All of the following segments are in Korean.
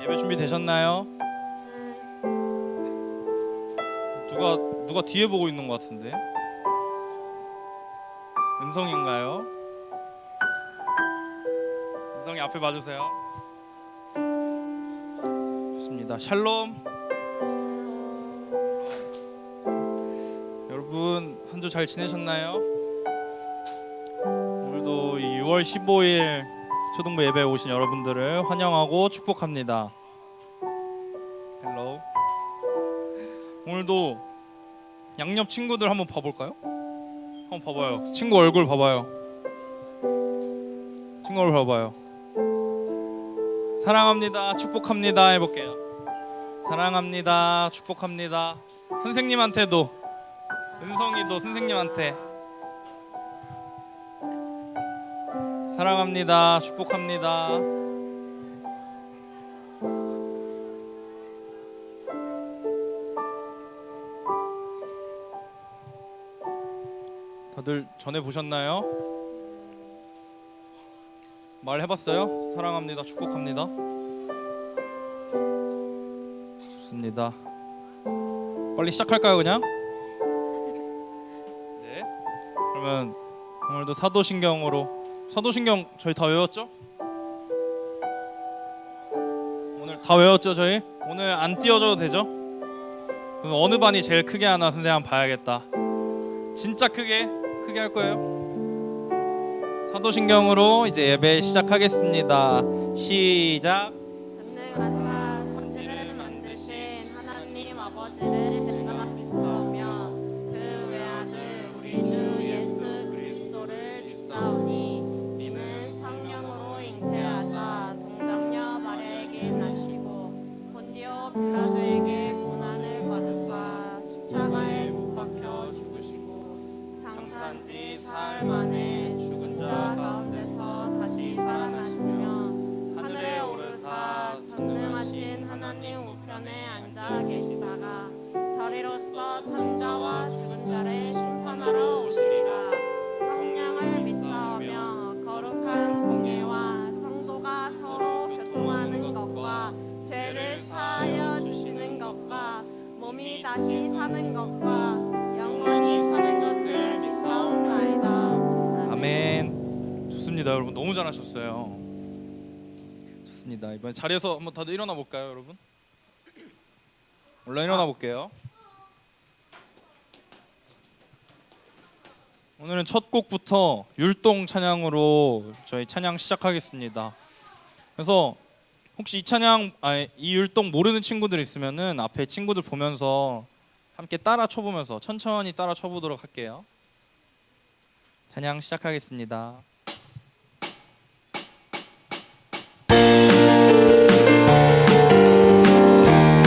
예배 준비 되셨나요? 누가 뒤에 보고 있는 것 같은데? 은성인가요? 은성이 앞에 봐주세요. 좋습니다. 샬롬. 여러분 한 주 잘 지내셨나요? 오늘도 6월 15일 초등부 예배에 오신 여러분들을 환영하고 축복합니다. 헬로. 오늘도 양옆 친구들 한번 봐볼까요? 한번 봐봐요. 친구 얼굴 봐봐요. 친구 얼굴 봐봐요. 사랑합니다, 축복합니다 해볼게요. 사랑합니다, 축복합니다. 선생님한테도, 은성이도 선생님한테 사랑합니다, 축복합니다. 다들 전해 보셨나요? 말해봤어요? 사랑합니다, 축복합니다. 좋습니다. 빨리 시작할까요, 그냥? 네. 그러면 오늘도 사도신경으로. 사도신경 저희 다 외웠죠? 오늘 다 외웠죠, 저희? 오늘 안 띄워줘도 되죠? 그럼 어느 반이 제일 크게 하나 선생님 한번 봐야겠다. 진짜 크게 할 거예요. 사도신경으로 이제 예배 시작하겠습니다. 시작. 전능하사 천지를 만드신 하나님 아버지를 내가 믿사오며 그 외아들 우리 주 예수 그리스도를 믿사오니 이는 성령으로 잉태하사 동정녀 마리아에게 나시고 본디오 빌라도에게 고난을 받으사 십자가에 못 박혀 죽으시고 장사한지 사흘 만에 죽은 자 가운데서 다시 살아나시며 하늘에 오르사 전능하신 하나님 우편에 앉아 계시다가 저리로서 산자와 죽은 자를 심판하러 오시리라. 성령을 믿사오며 거룩한 공예와 성도가 서로 교통하는 것과 죄를 사하여 주시는 것과 몸이 다시 사는 것과 영원히 사는 것을 믿사옵나이다. 아멘. 좋습니다. 여러분 너무 잘하셨어요. 좋습니다. 이번에 자리에서 한번 다들 일어나 볼까요, 여러분? 올라 일어나 볼게요. 오늘은 첫 곡부터 율동 찬양으로 저희 찬양 시작하겠습니다. 그래서 혹시 이 율동 모르는 친구들 있으면은 앞에 친구들 보면서 함께 따라 쳐보면서 천천히 따라 쳐보도록 할게요. 찬양 시작하겠습니다.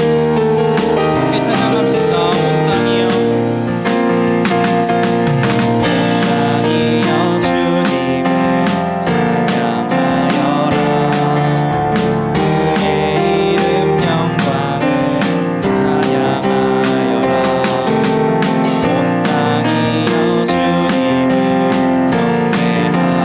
함께 찬양합시다. 온 땅이여, 온 땅이여 주님을 찬양하여라. 그의 이름 영광을 찬양하여라. 온 땅이여 주님을 경배하라.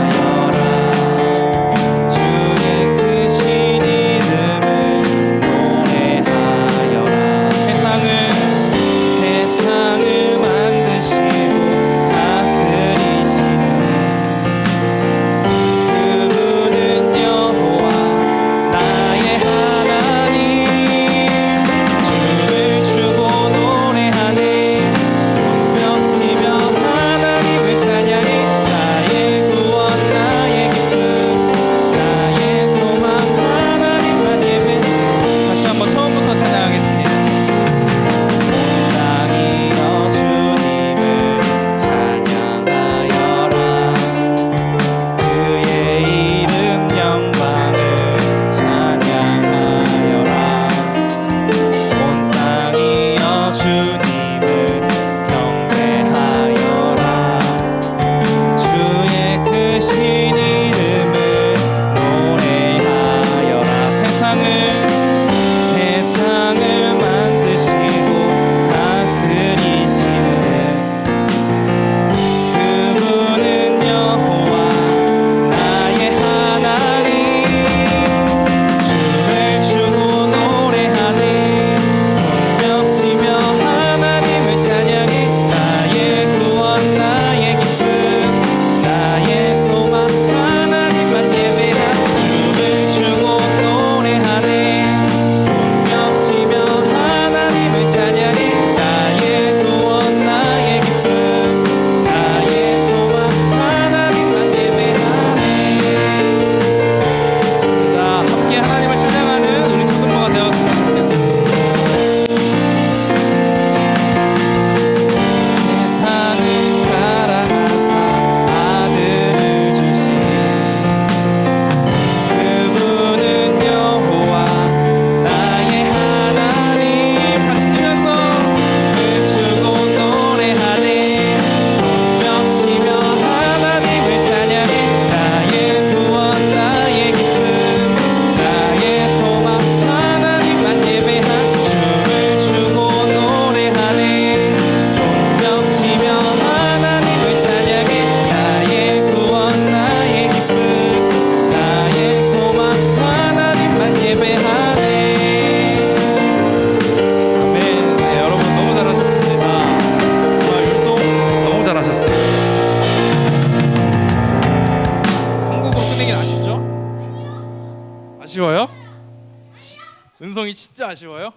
은성이 진짜 아쉬워요?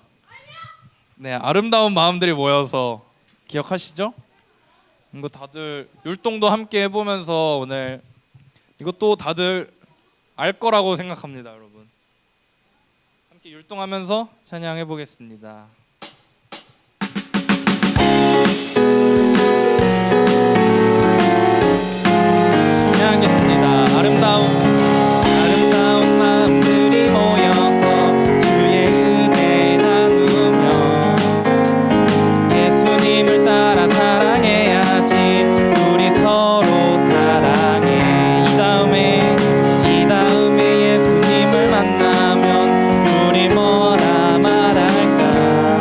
네, 아름다운 마음들이 모여서 기억하시죠? 이거 다들 율동도 함께 해보면서 오늘 이것도 다들 알 거라고 생각합니다, 여러분. 함께 율동하면서 찬양해 보겠습니다. 찬양하겠습니다. 아름다운 마음들이 모여서 주의 은혜 나누며 예수님을 따라 사랑해야지. 우리 서로 사랑해. 이 다음에 예수님을 만나면 우리 뭐라 말할까.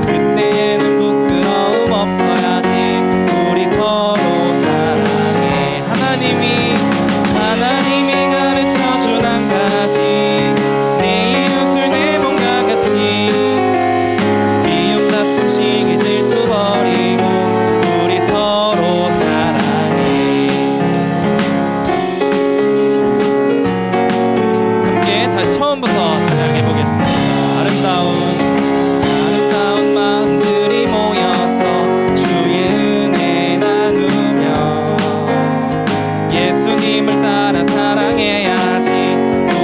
그때에는 부끄러움 없어야지. 우리 서로 사랑해. 하나님이 가르쳐준 한 가지, 내 이웃을 내 몸과 같이. 미움 다툼 시기 질투 버리고 우리 서로 사랑해. 함께 다시 처음부터 찬양해 보겠습니다. 아름다운 마음들이 모여서 주의 은혜 나누며 예수님을 따라 사랑해야지.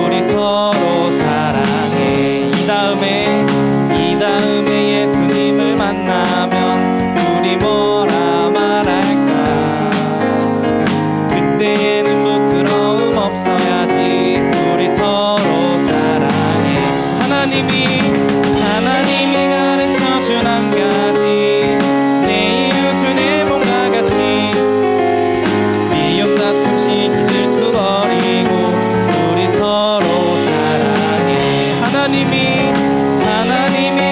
우리 서로 사랑해. 이 다음에 예수님을 만나면 우리 뭐라 말할까. 그때에는 부끄러움 없어야지. 우리 서로 사랑해. 하나님이 가르쳐준 한 가지, 내 이웃을 내 몸과 같이. 미움 다툼 시기 질투 버리고 우리 서로 사랑해. 하나님이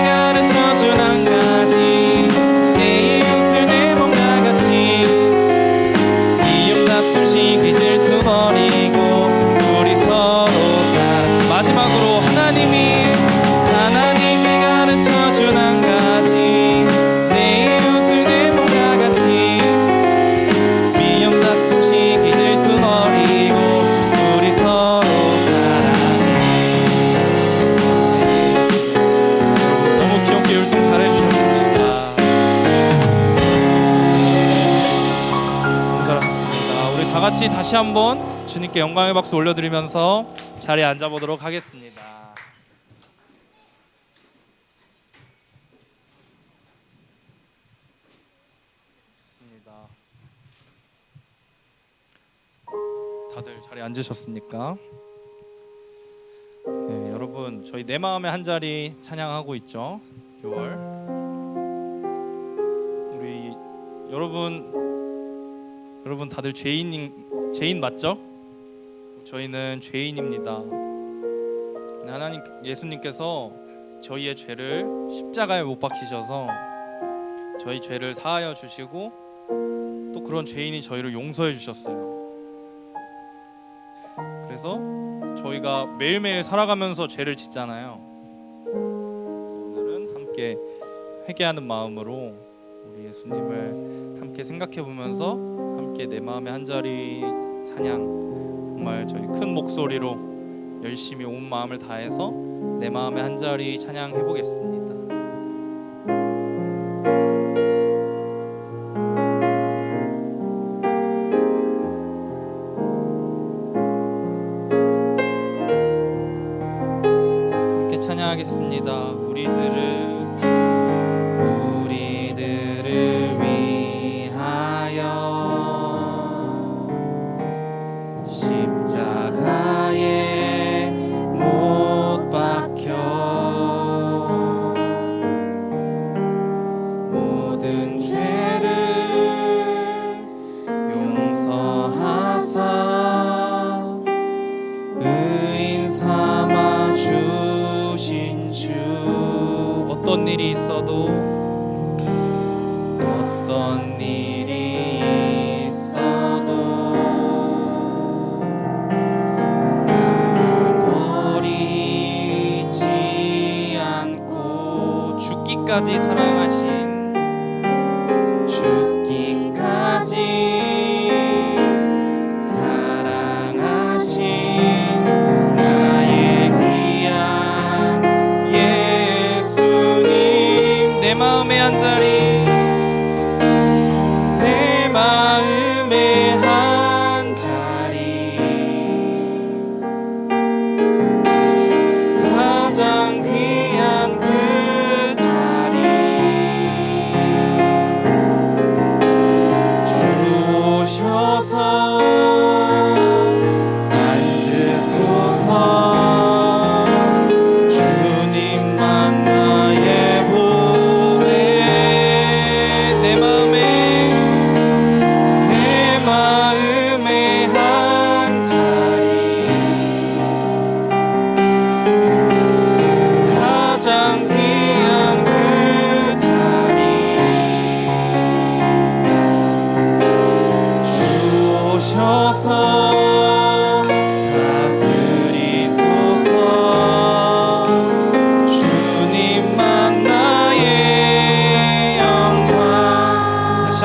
가르쳐준 한 가지, 내 이웃을 내 몸과 같이. 미움 다툼 시기 질투 버리고 우리 서로 사랑. 마지막으로 하나님이 가르쳐준 한 가지, 내 이웃을 내 몸과 같이. 미움 다툼 시기 질투 버리고 우리 서로 사랑해. 너무 귀엽게 율동 잘해주셨습니다. 너무 잘하셨습니다. 우리 다 같이 다시 한번 주님께 영광의 박수 올려드리면서 자리에 앉아보도록 하겠습니다. 좋습니다. 다들 자리에 앉으셨습니까? 네, 여러분 저희 내 마음의 한 자리 찬양하고 있죠. 6월 우리 여러분 다들 죄인 맞죠? 저희는 죄인입니다. 하나님 예수님께서 저희의 죄를 십자가에 못 박히셔서 저희 죄를 사하여 주시고 또 그런 죄인이 저희를 용서해 주셨어요. 그래서 저희가 매일매일 살아가면서 죄를 짓잖아요. 오늘은 함께 회개하는 마음으로 우리 예수님을 함께 생각해 보면서 함께 내 마음의 한 자리 찬양 정말 저희 큰 목소리로 열심히 온 마음을 다해서 내 마음의 한 자리 찬양해 보겠습니다. 함께 찬양하겠습니다. 우리들을 위하여 십자가에 못 박혀 모든 죄를 용서하사 의인 삼아 주신 주. 어떤 일이 있어도 죽기까지 사랑하신 나의 귀한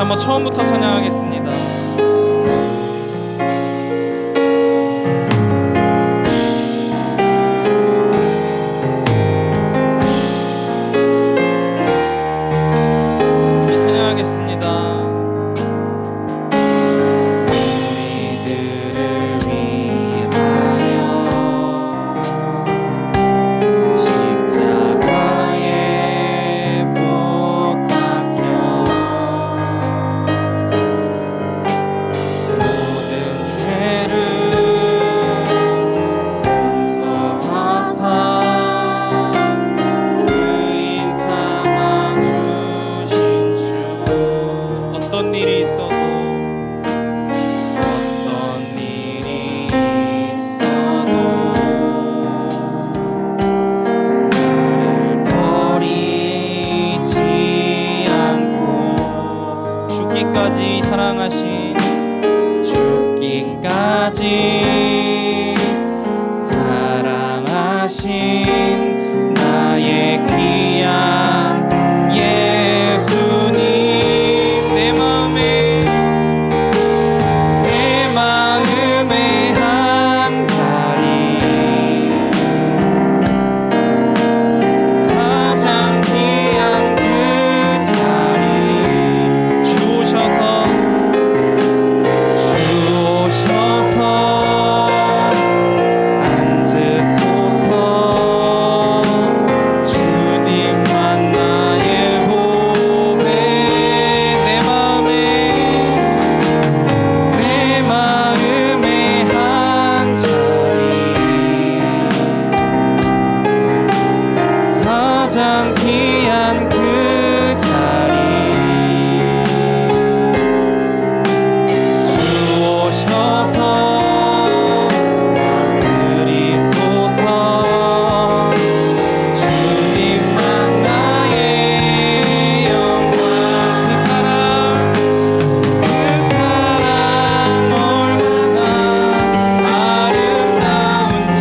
한번 처음부터 찬양하겠습니다. 네, 찬양하겠습니다. 우리들을 위하여 십자가에 못 박혀 모든 죄를 용서하사 의인 삼아 주신 주 어떤 일이 있어도 나를 버리지 않고 죽기까지 사랑하신 죽기까지 사랑하신 나의 귀한 예수님 내 마음에 한 자리 가장 귀한 그 자리 주오셔서 앉으소서 주님만 나의 보배 내 마음에 한 자리 가장 귀한 그 자리 주오셔서 다스리소서 주님만 나의 영광 그 사랑 얼마나 아름다운지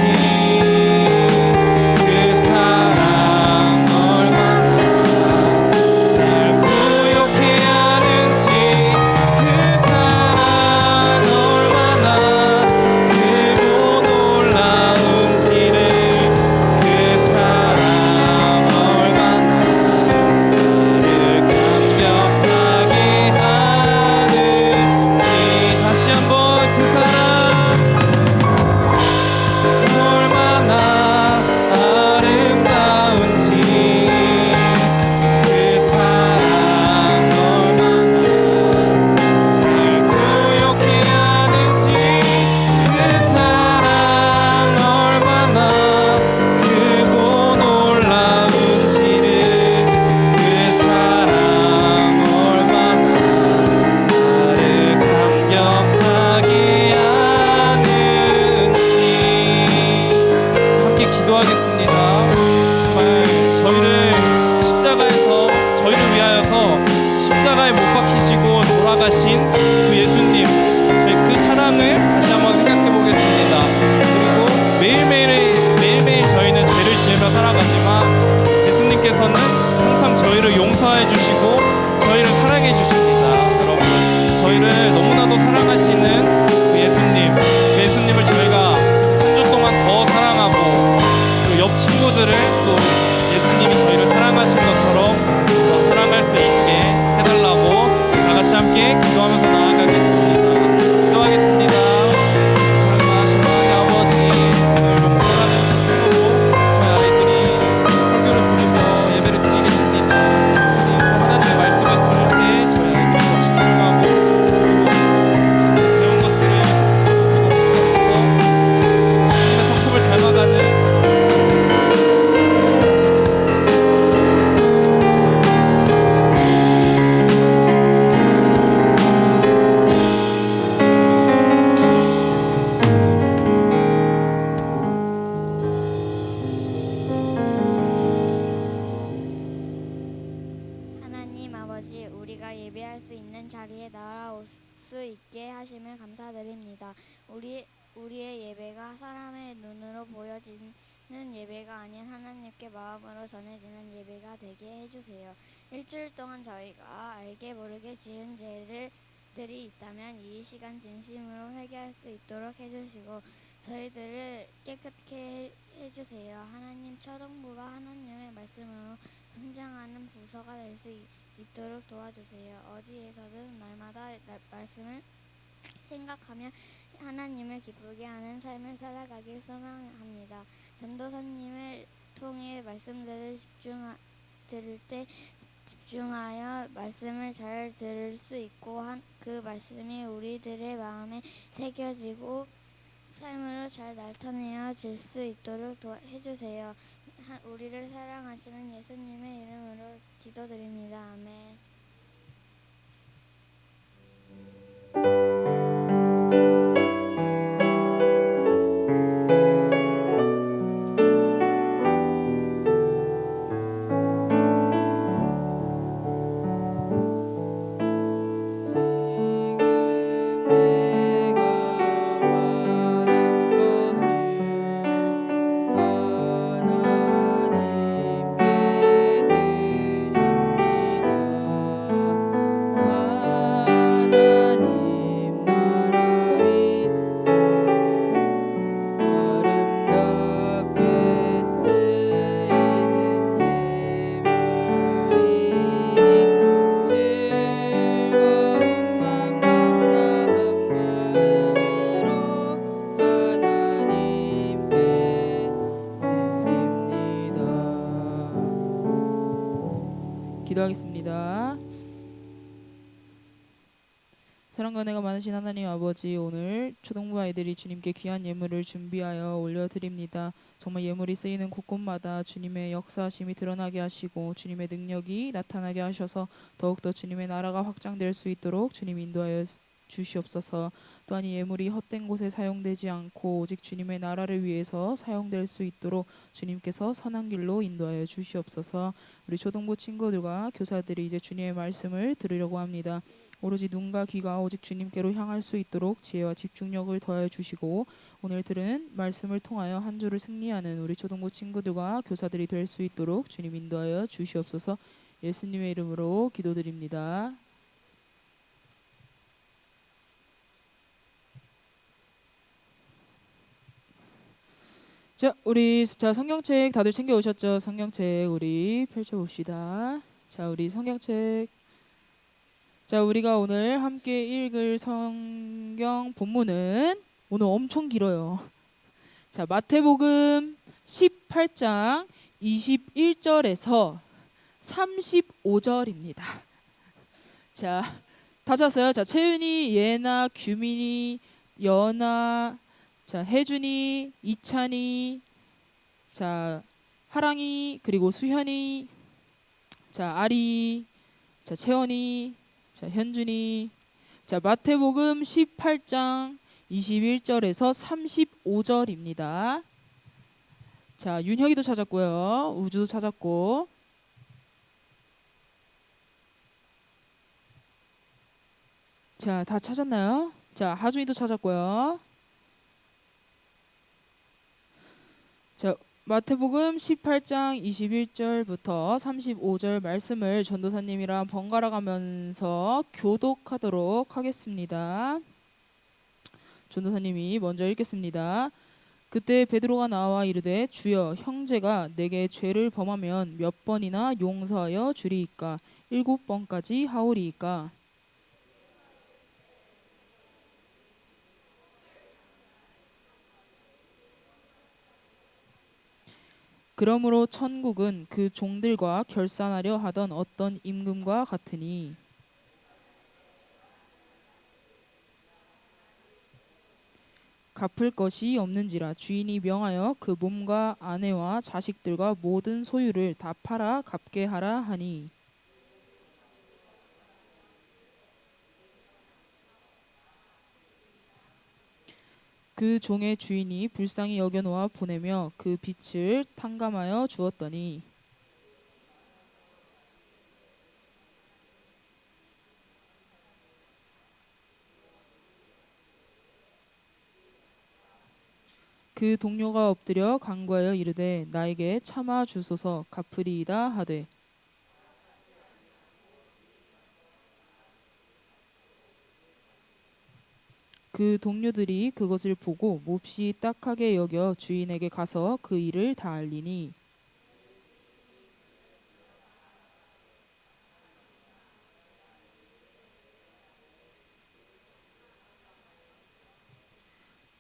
그 사랑 얼마나 날 부욕해 하는지 그 사랑 얼마나 크고 놀라운지를 그 사랑 얼마나 나를 감격하게 하는지 다시 한번 그 사랑 얼마나 아름다운지 그 사랑 얼마나 날 부욕해 하는지 그 사랑 얼마나 크고 놀라운지를 그 사랑 얼마나 나를 감격하게 하는지 함께 기도하겠습니다. 정말 저희를 십자가에서 저희를 위하여서 십자가에 못 박히시고 돌아가신 그 예수님 저희 그 사랑을 다시 한번 생각해 보겠습니다. 그리고 매일매일 저희는 죄를 지으며 살아가지만 예수님께서는 항상 저희를 용서해 주시고 저희를 사랑해 주십니다. 여러분 저희를 너무나도 사랑하시는 그 예수님을 저희가 한 주 동안 더 사랑하고 그 옆 친구들을 또 예수님이 저희를 사랑하신 것처럼 더 사랑할 수 있게 해달라고 다 같이 함께 기도하면서 나아가겠습니다. 기도하겠습니다. 사랑하신 하나님 아버지 오늘 용서라는 책으로 저희 아이들이 설교를 들으며 예배를 드리겠습니다. 하나님의 말씀을 들을 때 저희 아이들이 더 집중하고 그리고 배운 것들을 기록하면서 하나님의 성품을 닮아가는 하나님 아버지, 우리가 예배할 수 있는 자리에 나아올 수 있게 하심을 감사드립니다. 우리의 예배가 사람의 눈으로 보여지는 예배가 아닌 하나님께 마음으로 전해지는 예배가 되게 해주세요. 일주일 동안 저희가 알게 모르게 지은 죄들이 있다면 이 시간 진심으로 회개할 수 있도록 해주시고 저희들을 깨끗게 해주세요. 하나님 초등부가 하나님의 말씀으로 성장하는 부서가 될 수 있도록 도와주세요. 어디에서든 날마다 말씀을 생각하며 하나님을 기쁘게 하는 삶을 살아가길 소망합니다. 전도사님을 통해 말씀들을 들을 때 집중하여 말씀을 잘 들을 수 있고 그 말씀이 우리들의 마음에 새겨지고 삶으로 잘 나타내어 질 수 있도록 해주세요. 우리를 사랑하시는 예수님의 이름으로 기도드립니다. 아멘. 기도하겠습니다. 사랑과 은혜가 많으신 하나님 아버지, 오늘 초등부 아이들이 주님께 귀한 예물을 준비하여 올려드립니다. 정말 예물이 쓰이는 곳곳마다 주님의 역사하심이 드러나게 하시고 주님의 능력이 나타나게 하셔서 더욱더 주님의 나라가 확장될 수 있도록 주님 인도하여 주시옵소서. 또한 이 예물이 헛된 곳에 사용되지 않고 오직 주님의 나라를 위해서 사용될 수 있도록 주님께서 선한 길로 인도하여 주시옵소서. 우리 초등부 친구들과 교사들이 이제 주님의 말씀을 들으려고 합니다. 오로지 눈과 귀가 오직 주님께로 향할 수 있도록 지혜와 집중력을 더하여 주시고 오늘 들은 말씀을 통하여 한 주를 승리하는 우리 초등부 친구들과 교사들이 될 수 있도록 주님 인도하여 주시옵소서. 예수님의 이름으로 기도드립니다. 우리 성경책 다들 챙겨 오셨죠? 성경책 우리 펼쳐 봅시다. 우리 성경책. 우리가 오늘 함께 읽을 성경 본문은 오늘 엄청 길어요. 마태복음 18장 21절에서 35절입니다. 다 찾았어요? 채은이, 예나, 규민이, 연아, 혜준이, 이찬이, 하랑이, 그리고 수현이, 아리, 채원이, 현준이. 마태복음 18장 21절에서 35절입니다. 윤혁이도 찾았고요. 우주도 찾았고. 다 찾았나요? 하준이도 찾았고요. 마태복음 18장 21절부터 35절 말씀을 전도사님이랑 번갈아 가면서 교독하도록 하겠습니다. 전도사님이 먼저 읽겠습니다. 그때 베드로가 나와 이르되 주여, 형제가 내게 죄를 범하면 몇 번이나 용서하여 주리이까? 7번까지 하오리이까? 그러므로 천국은 그 종들과 결산하려 하던 어떤 임금과 같으니 갚을 것이 없는지라 주인이 명하여 그 몸과 아내와 자식들과 모든 소유를 다 팔아 갚게 하라 하니 그 종의 주인이 불쌍히 여겨 놓아 보내며 그 빚을 탕감하여 주었더니 그 동료가 엎드려 간구하여 이르되 나에게 참아 주소서 갚으리이다 하되 그 동료들이 그것을 보고 몹시 딱하게 여겨 주인에게 가서 그 일을 다 알리니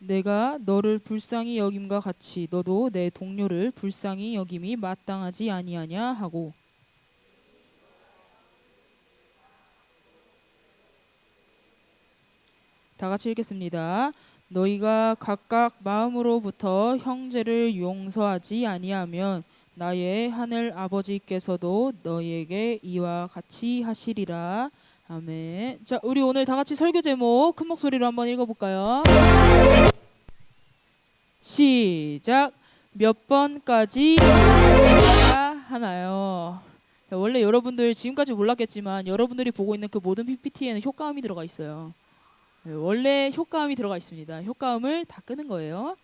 내가 너를 불쌍히 여김과 같이 너도 내 동료를 불쌍히 여김이 마땅하지 아니하냐 하고 다 같이 읽겠습니다. 너희가 각각 마음으로부터 형제를 용서하지 아니하면 나의 하늘 아버지께서도 너희에게 이와 같이 하시리라. 아멘. 자, 우리 오늘 다 같이 설교 제목 큰 목소리로 한번 읽어볼까요? 시작. 몇 번까지 해야 하나요? 자, 원래 여러분들 지금까지 몰랐겠지만 여러분들이 보고 있는 그 모든 PPT에는 효과음이 들어가 있어요. 네, 원래 효과음이 들어가 있습니다. 효과음을 다 끄는 거예요.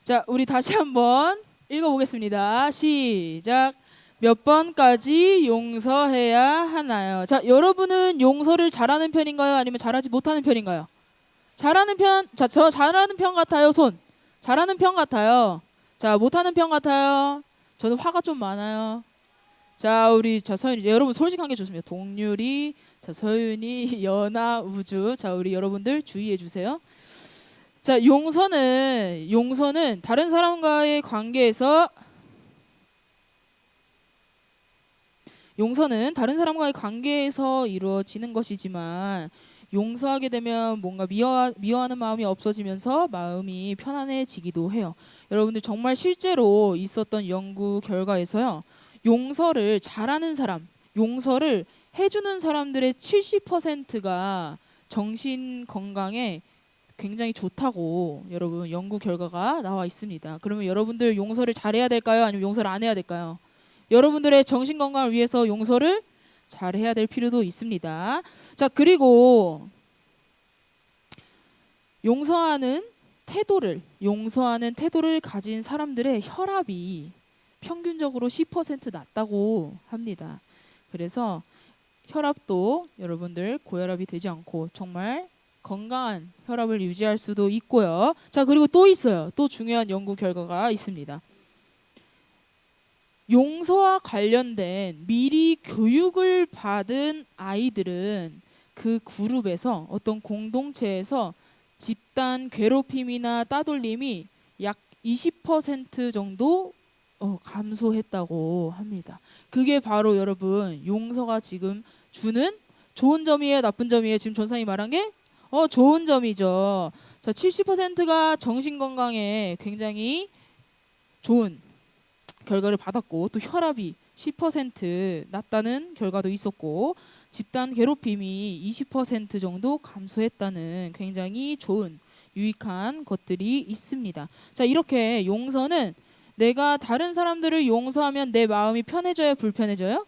자, 우리 다시 한번 읽어보겠습니다. 시작. 몇 번까지 용서해야 하나요? 자, 여러분은 용서를 잘하는 편인가요? 아니면 잘하지 못하는 편인가요? 잘하는 편. 자, 저 잘하는 편 같아요. 손. 잘하는 편 같아요. 자, 못하는 편 같아요. 저는 화가 좀 많아요. 자, 우리 서윤이 여러분 솔직한 게 좋습니다. 동률이, 자, 서윤이, 연아, 우주. 자, 우리 여러분들 주의해 주세요. 자, 용서는 다른 사람과의 관계에서 이루어지는 것이지만 용서하게 되면 뭔가 미워하는 마음이 없어지면서 마음이 편안해지기도 해요. 여러분들 정말 실제로 있었던 연구 결과에서요. 용서를 잘하는 사람, 용서를 해주는 사람들의 70%가 정신 건강에 굉장히 좋다고 여러분 연구 결과가 나와 있습니다. 그러면 여러분들 용서를 잘해야 될까요? 아니면 용서를 안 해야 될까요? 여러분들의 정신 건강을 위해서 용서를 잘해야 될 필요도 있습니다. 자, 그리고 용서하는 태도를 가진 사람들의 혈압이 평균적으로 10% 낮다고 합니다. 그래서 혈압도 여러분들 고혈압이 되지 않고 정말 건강한 혈압을 유지할 수도 있고요. 자, 그리고 또 있어요. 또 중요한 연구 결과가 있습니다. 용서와 관련된 미리 교육을 받은 아이들은 그 그룹에서 어떤 공동체에서 집단 괴롭힘이나 따돌림이 약 20% 정도 감소했다고 합니다. 그게 바로 여러분 용서가 지금 주는 좋은 점이에요, 나쁜 점이에요? 지금 전사님이 말한 게 좋은 점이죠. 자, 70%가 정신 건강에 굉장히 좋은 결과를 받았고 또 혈압이 10% 낮다는 결과도 있었고 집단 괴롭힘이 20% 정도 감소했다는 굉장히 좋은 유익한 것들이 있습니다. 자, 이렇게 용서는 내가 다른 사람들을 용서하면 내 마음이 편해져요, 불편해져요?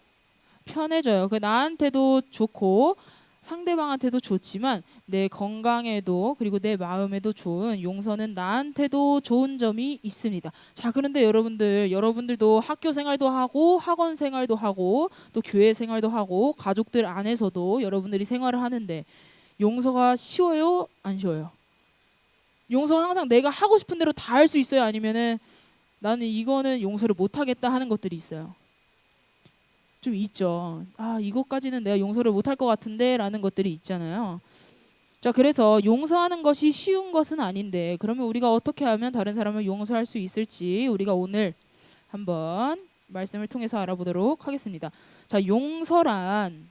편해져요. 그 나한테도 좋고 상대방한테도 좋지만 내 건강에도 그리고 내 마음에도 좋은 용서는 나한테도 좋은 점이 있습니다. 자, 그런데 여러분들도 학교 생활도 하고 학원 생활도 하고 또 교회 생활도 하고 가족들 안에서도 여러분들이 생활을 하는데 용서가 쉬워요? 안 쉬워요? 용서는 항상 내가 하고 싶은 대로 다 할 수 있어요? 아니면은 나는 이거는 용서를 못 하겠다 하는 것들이 있어요? 좀 있죠. 아, 이것까지는 내가 용서를 못할 것 같은데 라는 것들이 있잖아요. 자, 그래서 용서하는 것이 쉬운 것은 아닌데 그러면 우리가 어떻게 하면 다른 사람을 용서할 수 있을지 우리가 오늘 한번 말씀을 통해서 알아보도록 하겠습니다. 자, 용서란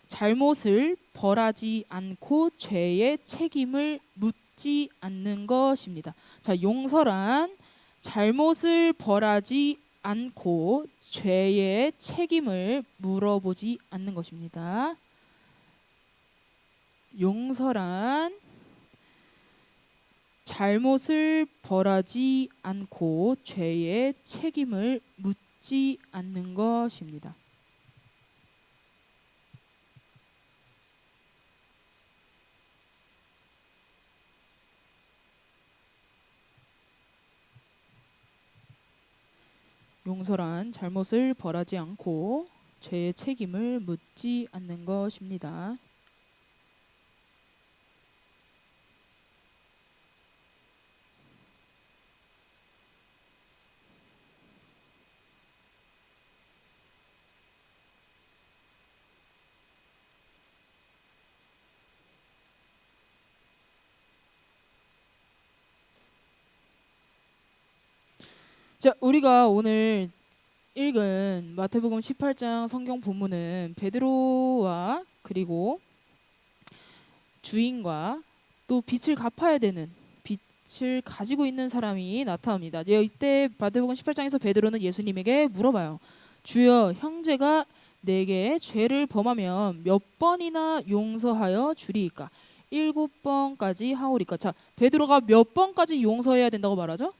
잘못을 벌하지 않고 죄의 책임을 묻지 않는 것입니다. 자, 용서란 잘못을 벌하지 않고 죄의 책임을 물어보지 않는 것입니다. 용서란 잘못을 벌하지 않고 죄의 책임을 묻지 않는 것입니다. 용서란 잘못을 벌하지 않고 죄의 책임을 묻지 않는 것입니다. 자, 우리가 오늘 읽은 마태복음 18장 성경 본문은 베드로와 그리고 주인과 또 빚을 갚아야 되는 빚을 가지고 있는 사람이 나타납니다. 이때 마태복음 18장에서 베드로는 예수님에게 물어봐요. 주여, 형제가 내게 죄를 범하면 몇 번이나 용서하여 주리이까? 7번까지 하오리까? 자, 베드로가 몇 번까지 용서해야 된다고 말하죠?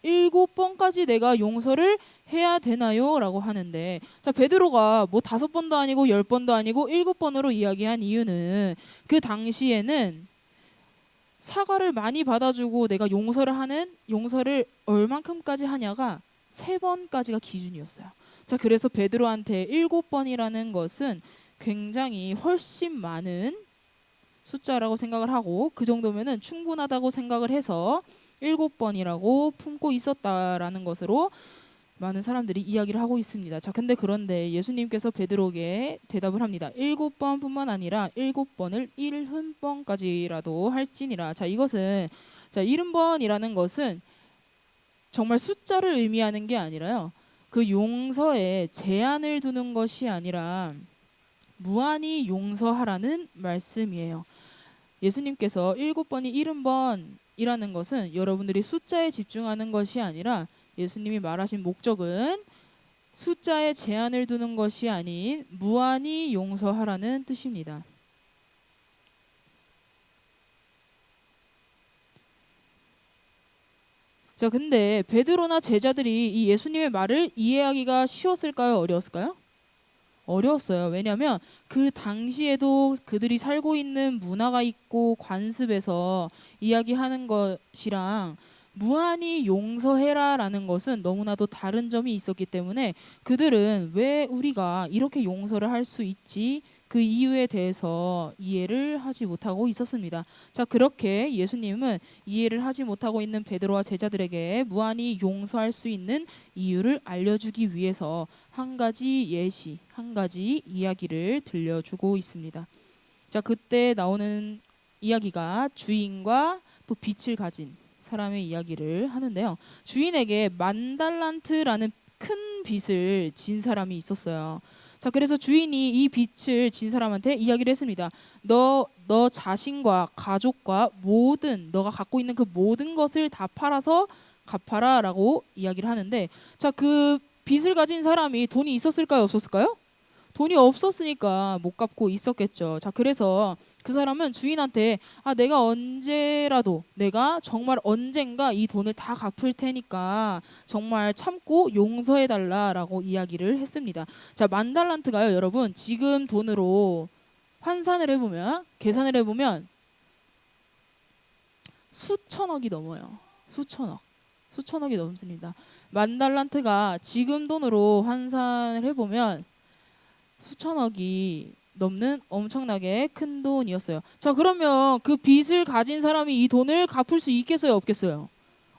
7번까지 내가 용서를 해야 되나요? 라고 하는데, 자, 베드로가 뭐 5번도 아니고 10번도 아니고 7번으로 이야기한 이유는 그 당시에는 사과를 많이 받아주고 내가 용서를 얼만큼까지 하냐가 3번까지가 기준이었어요. 자, 그래서 베드로한테 7번이라는 것은 굉장히 훨씬 많은 숫자라고 생각을 하고, 그 정도면은 충분하다고 생각을 해서 7번이라고 품고 있었다라는 것으로 많은 사람들이 이야기를 하고 있습니다. 자, 그런데 예수님께서 베드로에게 대답을 합니다. 7번뿐만 아니라 7번을 70번까지라도 할지니라. 자, 이것은 70번이라는 것은 정말 숫자를 의미하는 게 아니라요. 그 용서에 제한을 두는 것이 아니라 무한히 용서하라는 말씀이에요. 예수님께서 7번이 70번이라는 것은 여러분들이 숫자에 집중하는 것이 아니라 예수님이 말하신 목적은 숫자에 제한을 두는 것이 아닌 무한히 용서하라는 뜻입니다. 자, 근데 베드로나 제자들이 이 예수님의 말을 이해하기가 쉬웠을까요? 어려웠을까요? 어려웠어요. 왜냐하면 그 당시에도 그들이 살고 있는 문화가 있고 관습에서 이야기하는 것이랑 무한히 용서해라라는 것은 너무나도 다른 점이 있었기 때문에 그들은 왜 우리가 이렇게 용서를 할 수 있지? 그 이유에 대해서 이해를 하지 못하고 있었습니다. 자, 그렇게 예수님은 이해를 하지 못하고 있는 베드로와 제자들에게 무한히 용서할 수 있는 이유를 알려주기 위해서 한 가지 예시, 한 가지 이야기를 들려주고 있습니다. 자, 그때 나오는 이야기가 주인과 또 빚을 가진 사람의 이야기를 하는데요. 주인에게 10,000달란트라는 큰 빚을 진 사람이 있었어요. 자, 그래서 주인이 이 빚을 진 사람한테 이야기를 했습니다. 너 자신과 가족과 너가 갖고 있는 그 모든 것을 다 팔아서 갚아라라고 이야기를 하는데, 자, 그 빚을 가진 사람이 돈이 있었을까요? 없었을까요? 돈이 없었으니까 못 갚고 있었겠죠. 자, 그래서 그 사람은 주인한테 내가 정말 언젠가 이 돈을 다 갚을 테니까 정말 참고 용서해 달라라고 이야기를 했습니다. 자, 10,000달란트가요, 여러분, 지금 돈으로 환산을 해보면, 계산을 해보면 수천억이 넘어요. 수천억이 넘습니다. 10,000달란트가 지금 돈으로 환산을 해보면 수천억이 넘는 엄청나게 큰 돈이었어요. 자, 그러면 그 빚을 가진 사람이 이 돈을 갚을 수 있겠어요? 없겠어요?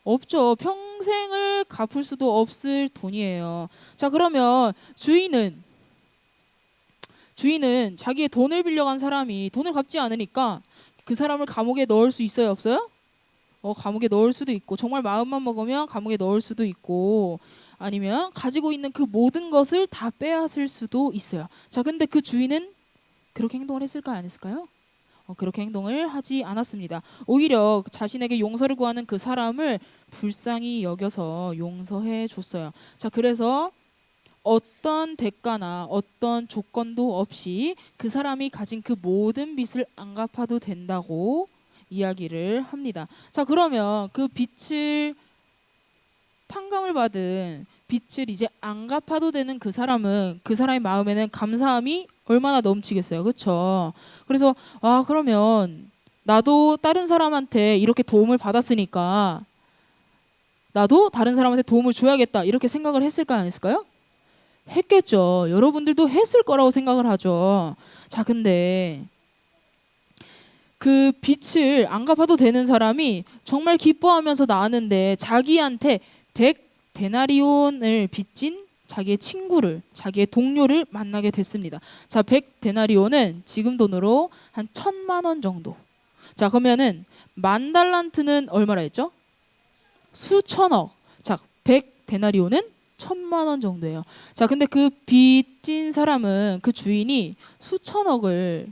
없죠. 평생을 갚을 수도 없을 돈이에요. 자, 그러면 주인은 자기의 돈을 빌려간 사람이 돈을 갚지 않으니까 그 사람을 감옥에 넣을 수 있어요? 없어요? 감옥에 넣을 수도 있고, 정말 마음만 먹으면 감옥에 넣을 수도 있고, 아니면 가지고 있는 그 모든 것을 다 빼앗을 수도 있어요. 자, 근데 그 주인은 그렇게 행동을 했을까요? 안 했을까요? 그렇게 행동을 하지 않았습니다. 오히려 자신에게 용서를 구하는 그 사람을 불쌍히 여겨서 용서해 줬어요. 자, 그래서 어떤 대가나 어떤 조건도 없이 그 사람이 가진 그 모든 빚을 안 갚아도 된다고 이야기를 합니다. 자, 그러면 그 탕감을 받은 빚을 이제 안 갚아도 되는 그 사람의 마음에는 감사함이 얼마나 넘치겠어요. 그렇죠? 그래서 그러면 나도 다른 사람한테 이렇게 도움을 받았으니까 나도 다른 사람한테 도움을 줘야겠다 이렇게 생각을 했을까요, 안 했을까요? 했겠죠. 여러분들도 했을 거라고 생각을 하죠. 자, 근데 그 빚을 안 갚아도 되는 사람이 정말 기뻐하면서 나왔는데 자기한테 100데나리온을 빚진 자기의 친구를, 자기의 동료를 만나게 됐습니다. 자, 100데나리온은 지금 돈으로 한 1,000만 원 정도. 자, 그러면은 10,000달란트는 얼마라 했죠? 수천억. 자, 100데나리온은 1,000만 원 정도예요. 자, 근데 그 빚진 사람은 그 주인이 수천억을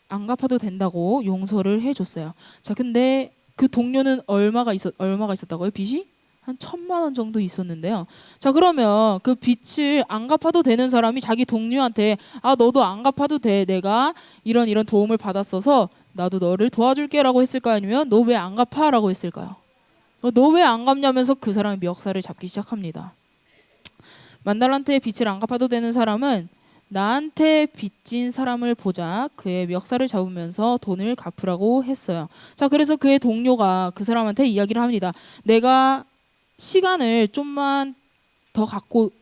안 갚아도 된다고 용서를 해줬어요. 자, 근데 그 동료는 얼마가 있었다고요? 빚이 한 1,000만 원 정도 있었는데요. 자, 그러면 그 빚을 안 갚아도 되는 사람이 자기 동료한테 너도 안 갚아도 돼. 내가 이런 도움을 받았어서 나도 너를 도와줄게라고 했을까요? 아니면 너 왜 안 갚아라고 했을까요? 너 왜 안 갚냐면서 그 사람의 멱살을 잡기 시작합니다. 10,000달란트의 빚을 안 갚아도 되는 사람은 나한테 빚진 사람을 보자 그의 멱살을 잡으면서 돈을 갚으라고 했어요. 자, 그래서 그의 동료가 그 사람한테 이야기를 합니다. 내가 시간을 좀만 더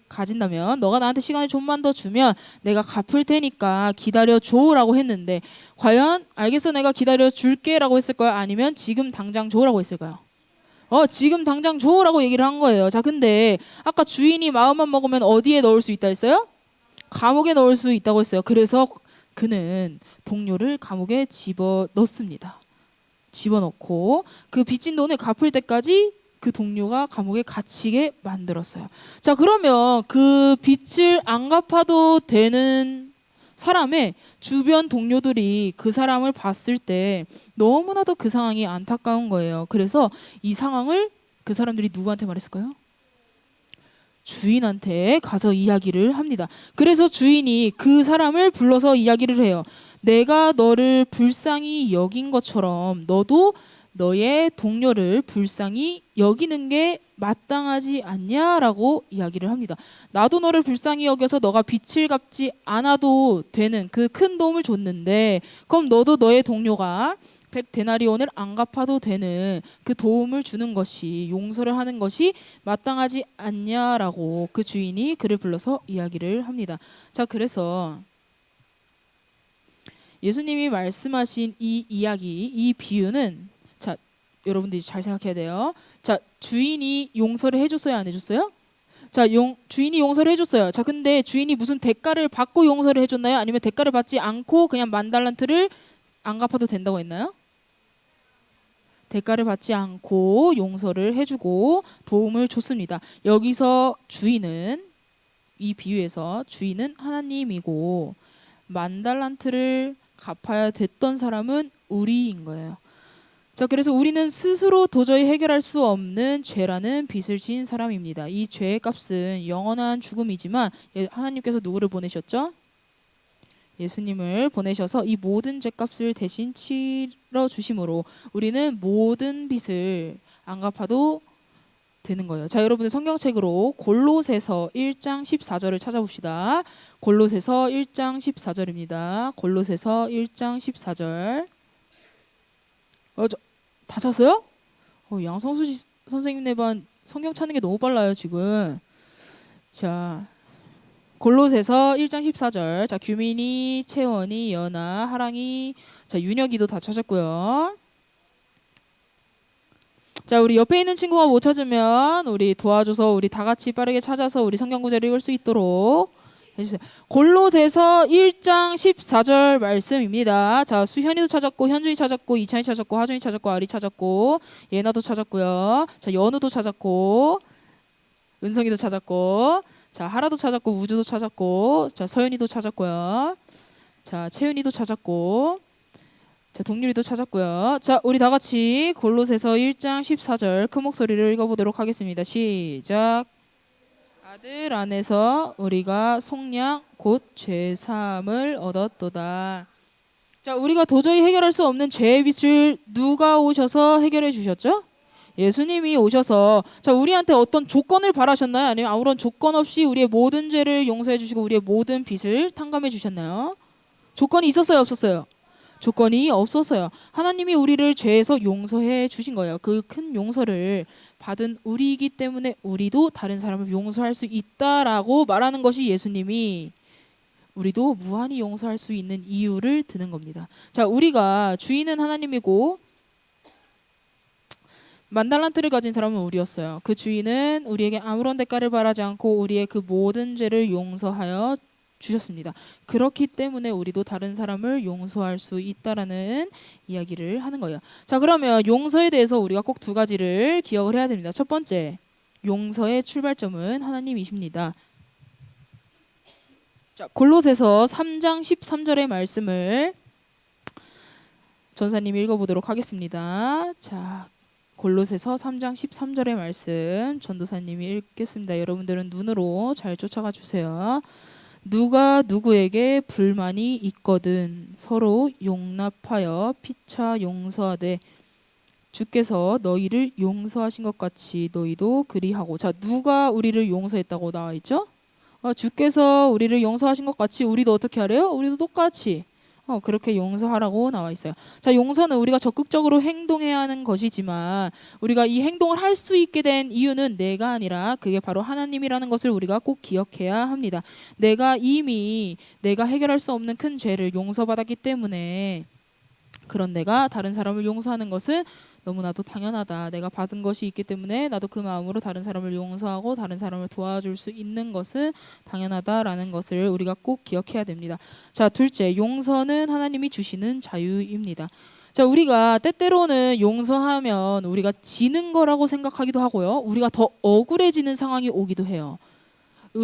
가진다면, 너가 나한테 시간을 좀만 더 주면 내가 갚을 테니까 기다려줘라고 했는데, 과연 알겠어 내가 기다려줄게라고 했을까요? 아니면 지금 당장 줘라고 했을까요? 지금 당장 줘라고 얘기를 한 거예요. 자, 근데 아까 주인이 마음만 먹으면 어디에 넣을 수 있다 했어요? 감옥에 넣을 수 있다고 했어요. 그래서 그는 동료를 감옥에 집어넣습니다. 집어넣고 그 빚진 돈을 갚을 때까지 그 동료가 감옥에 갇히게 만들었어요. 자, 그러면 그 빚을 안 갚아도 되는 사람의 주변 동료들이 그 사람을 봤을 때 너무나도 그 상황이 안타까운 거예요. 그래서 이 상황을 그 사람들이 누구한테 말했을까요? 주인한테 가서 이야기를 합니다. 그래서 주인이 그 사람을 불러서 이야기를 해요. 내가 너를 불쌍히 여긴 것처럼 너도 너의 동료를 불쌍히 여기는 게 마땅하지 않냐라고 이야기를 합니다. 나도 너를 불쌍히 여겨서 너가 빚을 갚지 않아도 되는 그 큰 도움을 줬는데, 그럼 너도 너의 동료가 100데나리온을 안 갚아도 되는 그 도움을 주는 것이, 용서를 하는 것이 마땅하지 않냐라고 그 주인이 그를 불러서 이야기를 합니다. 자, 그래서 예수님이 말씀하신 이 이야기, 이 비유는, 자, 여러분들이 잘 생각해야 돼요. 자, 주인이 용서를 해줬어요, 안 해줬어요? 자, 주인이 용서를 해줬어요. 자, 근데 주인이 무슨 대가를 받고 용서를 해줬나요? 아니면 대가를 받지 않고 그냥 10,000달란트를 안 갚아도 된다고 했나요? 대가를 받지 않고 용서를 해주고 도움을 줬습니다. 여기서 주인은, 이 비유에서 주인은 하나님이고 10,000달란트를 갚아야 됐던 사람은 우리인 거예요. 자, 그래서 우리는 스스로 도저히 해결할 수 없는 죄라는 빚을 지은 사람입니다. 이 죄의 값은 영원한 죽음이지만 하나님께서 누구를 보내셨죠? 예수님을 보내셔서 이 모든 죄값을 대신 치러 주심으로 우리는 모든 빚을 안 갚아도 되는 거예요. 자, 여러분들 성경책으로 골로새서 1장 14절을 찾아봅시다. 골로새서 1장 14절입니다. 골로새서 1장 14절. 다 찾았어요? 양성수 선생님네 반 성경 찾는 게 너무 빨라요 지금. 자, 골로새서 1장 14절. 자, 규민이, 채원이, 연아, 하랑이, 자, 윤혁이도 다 찾았고요. 자, 우리 옆에 있는 친구가 못 찾으면 우리 도와줘서 우리 다 같이 빠르게 찾아서 우리 성경 구절을 읽을 수 있도록 해주세요. 골로새서 1장 14절 말씀입니다. 자, 수현이도 찾았고, 현준이 찾았고, 이찬이 찾았고, 하준이 찾았고, 아리 찾았고, 예나도 찾았고요. 자, 연우도 찾았고, 은성이도 찾았고, 자, 하라도 찾았고, 우주도 찾았고, 자, 서연이도 찾았고요. 자, 채윤이도 찾았고, 자, 동률이도 찾았고요. 자, 우리 다 같이 골로새서 1장 14절 큰 목소리를 읽어보도록 하겠습니다. 시작. 아들 안에서 우리가 속량 곧 죄사함을 얻었도다. 자, 우리가 도저히 해결할 수 없는 죄의 빚을 누가 오셔서 해결해 주셨죠? 예수님이 오셔서, 자, 우리한테 어떤 조건을 바라셨나요? 아니면 아무런 조건 없이 우리의 모든 죄를 용서해 주시고 우리의 모든 빚을 탕감해 주셨나요? 조건이 있었어요, 없었어요? 조건이 없었어요. 하나님이 우리를 죄에서 용서해 주신 거예요. 그 큰 용서를 받은 우리이기 때문에 우리도 다른 사람을 용서할 수 있다라고 말하는 것이 예수님이 우리도 무한히 용서할 수 있는 이유를 드는 겁니다. 자, 우리가 주인은 하나님이고 10,000달란트를 가진 사람은 우리였어요. 그 주인은 우리에게 아무런 대가를 바라지 않고 우리의 그 모든 죄를 용서하여 주셨습니다. 그렇기 때문에 우리도 다른 사람을 용서할 수 있다라는 이야기를 하는 거예요. 자, 그러면 용서에 대해서 우리가 꼭 두 가지를 기억을 해야 됩니다. 첫 번째, 용서의 출발점은 하나님이십니다. 자, 골로새서 3장 13절의 말씀을 전사님이 읽어보도록 하겠습니다. 자, 골로새서 3장 13절의 말씀 전도사님이 읽겠습니다. 여러분들은 눈으로 잘 쫓아가 주세요. 누가 누구에게 불만이 있거든 서로 용납하여 피차 용서하되 주께서 너희를 용서하신 것 같이 너희도 그리하고. 자, 누가 우리를 용서했다고 나와 있죠? 주께서 우리를 용서하신 것 같이 우리도 어떻게 하래요? 우리도 똑같이 그렇게 용서하라고 나와 있어요. 자, 용서는 우리가 적극적으로 행동해야 하는 것이지만 우리가 이 행동을 할 수 있게 된 이유는 내가 아니라 그게 바로 하나님이라는 것을 우리가 꼭 기억해야 합니다. 내가 이미 내가 해결할 수 없는 큰 죄를 용서받았기 때문에 그런 내가 다른 사람을 용서하는 것은 너무나도 당연하다. 내가 받은 것이 있기 때문에 나도 그 마음으로 다른 사람을 용서하고 다른 사람을 도와줄 수 있는 것은 당연하다라는 것을 우리가 꼭 기억해야 됩니다. 자, 둘째, 용서는 하나님이 주시는 자유입니다. 자, 우리가 때때로는 용서하면 우리가 지는 거라고 생각하기도 하고요. 우리가 더 억울해지는 상황이 오기도 해요.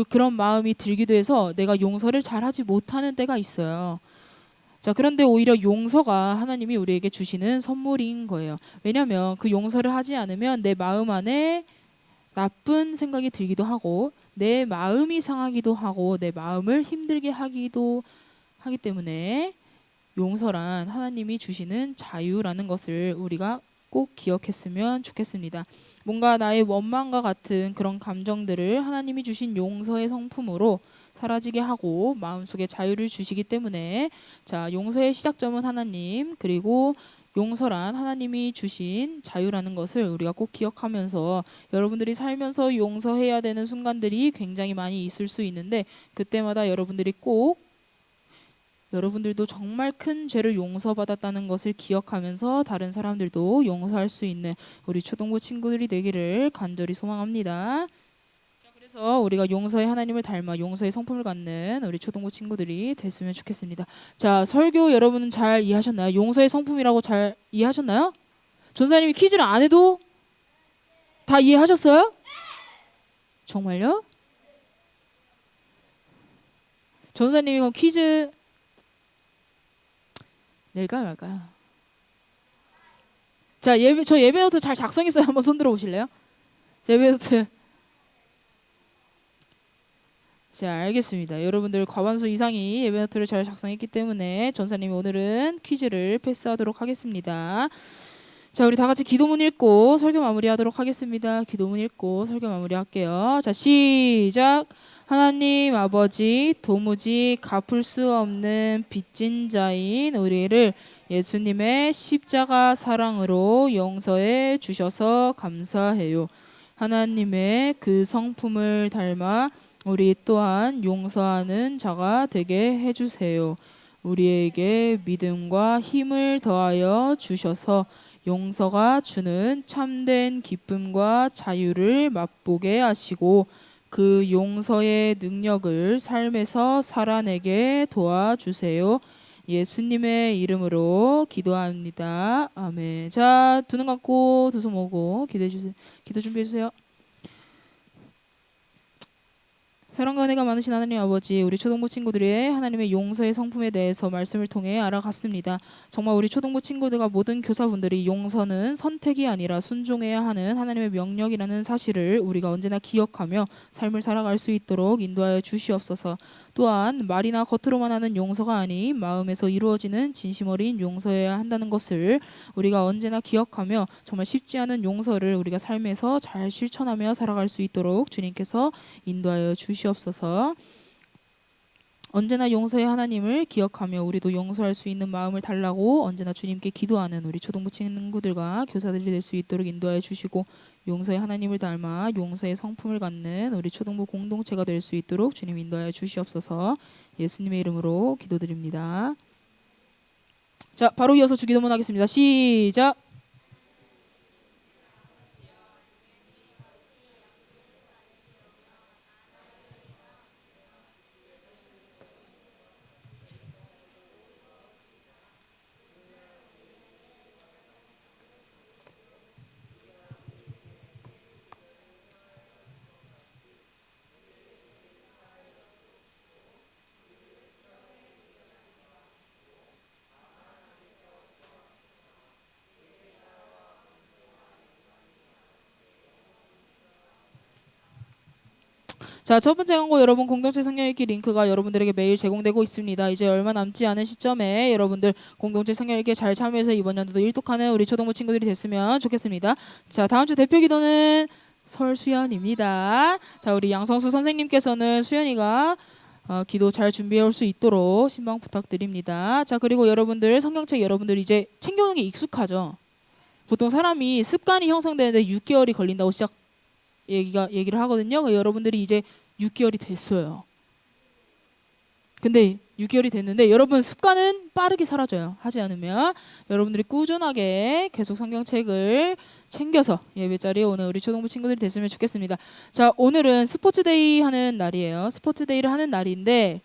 그런 마음이 들기도 해서 내가 용서를 잘하지 못하는 때가 있어요. 자, 그런데 오히려 용서가 하나님이 우리에게 주시는 선물인 거예요. 왜냐하면 그 용서를 하지 않으면 내 마음 안에 나쁜 생각이 들기도 하고 내 마음이 상하기도 하고 내 마음을 힘들게 하기도 하기 때문에 용서란 하나님이 주시는 자유라는 것을 우리가 꼭 기억했으면 좋겠습니다. 뭔가 나의 원망과 같은 그런 감정들을 하나님이 주신 용서의 성품으로 사라지게 하고 마음속에 자유를 주시기 때문에 자, 용서의 시작점은 하나님, 그리고 용서란 하나님이 주신 자유라는 것을 우리가 꼭 기억하면서 여러분들이 살면서 용서해야 되는 순간들이 굉장히 많이 있을 수 있는데 그때마다 여러분들이 꼭 여러분들도 정말 큰 죄를 용서받았다는 것을 기억하면서 다른 사람들도 용서할 수 있는 우리 초등부 친구들이 되기를 간절히 소망합니다. 그래서 우리가 용서의 하나님을 닮아 용서의 성품을 갖는 우리 초등부 친구들이 됐으면 좋겠습니다. 자, 설교 여러분은 잘 이해하셨나요? 용서의 성품이라고 잘 이해하셨나요? 전사님이 퀴즈를 안 해도 다 이해하셨어요? 정말요? 전사님이 그럼 퀴즈 낼까요 말까요? 자, 저 예배 노트 잘 작성했어요. 한번 손 들어 보실래요? 예배 노트. 자, 알겠습니다. 여러분들 과반수 이상이 예배 노트를 잘 작성했기 때문에 전사님이 오늘은 퀴즈를 패스하도록 하겠습니다. 자, 우리 다 같이 기도문 읽고 설교 마무리하도록 하겠습니다. 기도문 읽고 설교 마무리할게요. 자, 시작. 하나님 아버지, 도무지 갚을 수 없는 빚진 자인 우리를 예수님의 십자가 사랑으로 용서해 주셔서 감사해요. 하나님의 그 성품을 닮아 우리 또한 용서하는 자가 되게 해주세요. 우리에게 믿음과 힘을 더하여 주셔서 용서가 주는 참된 기쁨과 자유를 맛보게 하시고 그 용서의 능력을 삶에서 살아내게 도와주세요. 예수님의 이름으로 기도합니다. 아멘. 자, 두 눈 감고 두 손 모으고 기도해 주세요. 기도 준비해 주세요. 사랑과 은혜가 많으신 하나님 아버지, 우리 초등부 친구들의 하나님의 용서의 성품에 대해서 말씀을 통해 알아갔습니다. 정말 우리 초등부 친구들과 모든 교사분들이 용서는 선택이 아니라 순종해야 하는 하나님의 명령이라는 사실을 우리가 언제나 기억하며 삶을 살아갈 수 있도록 인도하여 주시옵소서. 또한 말이나 겉으로만 하는 용서가 아닌 마음에서 이루어지는 진심 어린 용서여야 한다는 것을 우리가 언제나 기억하며 정말 쉽지 않은 용서를 우리가 삶에서 잘 실천하며 살아갈 수 있도록 주님께서 인도하여 주시옵소서. 언제나 용서의 하나님을 기억하며 우리도 용서할 수 있는 마음을 달라고 언제나 주님께 기도하는 우리 초등부 친구들과 교사들이 될 수 있도록 인도하여 주시고 용서의 하나님을 닮아 용서의 성품을 갖는 우리 초등부 공동체가 될 수 있도록 주님 인도하여 주시옵소서. 예수님의 이름으로 기도드립니다. 자, 바로 이어서 주기도문 하겠습니다. 시작. 자, 첫 번째 광고 여러분 공동체 성령 읽기 링크가 여러분들에게 매일 제공되고 있습니다. 이제 얼마 남지 않은 시점에 여러분들 공동체 성령 읽기에 잘 참여해서 이번 연도도 일독하는 우리 초등부 친구들이 됐으면 좋겠습니다. 자, 다음 주 대표 기도는 설수연입니다. 자, 우리 양성수 선생님께서는 수연이가 기도 잘 준비해 올 수 있도록 신방 부탁드립니다. 자, 그리고 여러분들 성경책 여러분들 이제 챙겨오는 게 익숙하죠. 보통 사람이 습관이 형성되는데 6개월이 걸린다고 얘기를 하거든요. 여러분들이 이제 6개월이 됐어요. 근데 6개월이 됐는데 여러분 습관은 빠르게 사라져요. 하지 않으면 여러분들이 꾸준하게 계속 성경책을 챙겨서 예배 자리에 오는 우리 초등부 친구들이 됐으면 좋겠습니다. 자, 오늘은 스포츠데이 하는 날이에요. 스포츠데이를 하는 날인데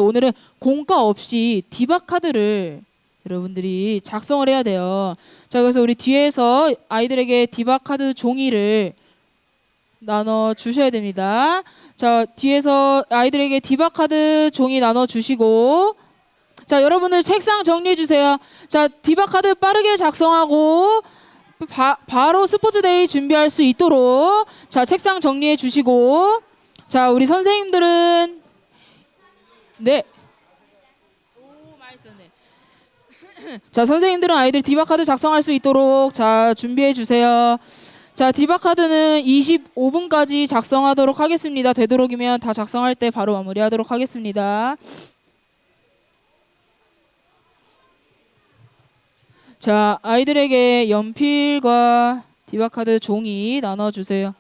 오늘은 공과 없이 디바카드를 여러분들이 작성을 해야 돼요. 자, 그래서 우리 뒤에서 아이들에게 디바카드 종이를 나눠 주셔야 됩니다. 자, 뒤에서 아이들에게 디바카드 종이 나눠 주시고, 자, 여러분들 책상 정리해 주세요. 자, 디바카드 빠르게 작성하고 바로 스포츠데이 준비할 수 있도록 자, 책상 정리해 주시고, 자, 우리 선생님들은 네. 오, 많이 썼네. 자, 선생님들은 아이들 디바카드 작성할 수 있도록 자, 준비해 주세요. 자, 디바카드는 25분까지 작성하도록 하겠습니다. 되도록이면 다 작성할 때 바로 마무리하도록 하겠습니다. 자, 아이들에게 연필과 디바카드 종이 나눠주세요.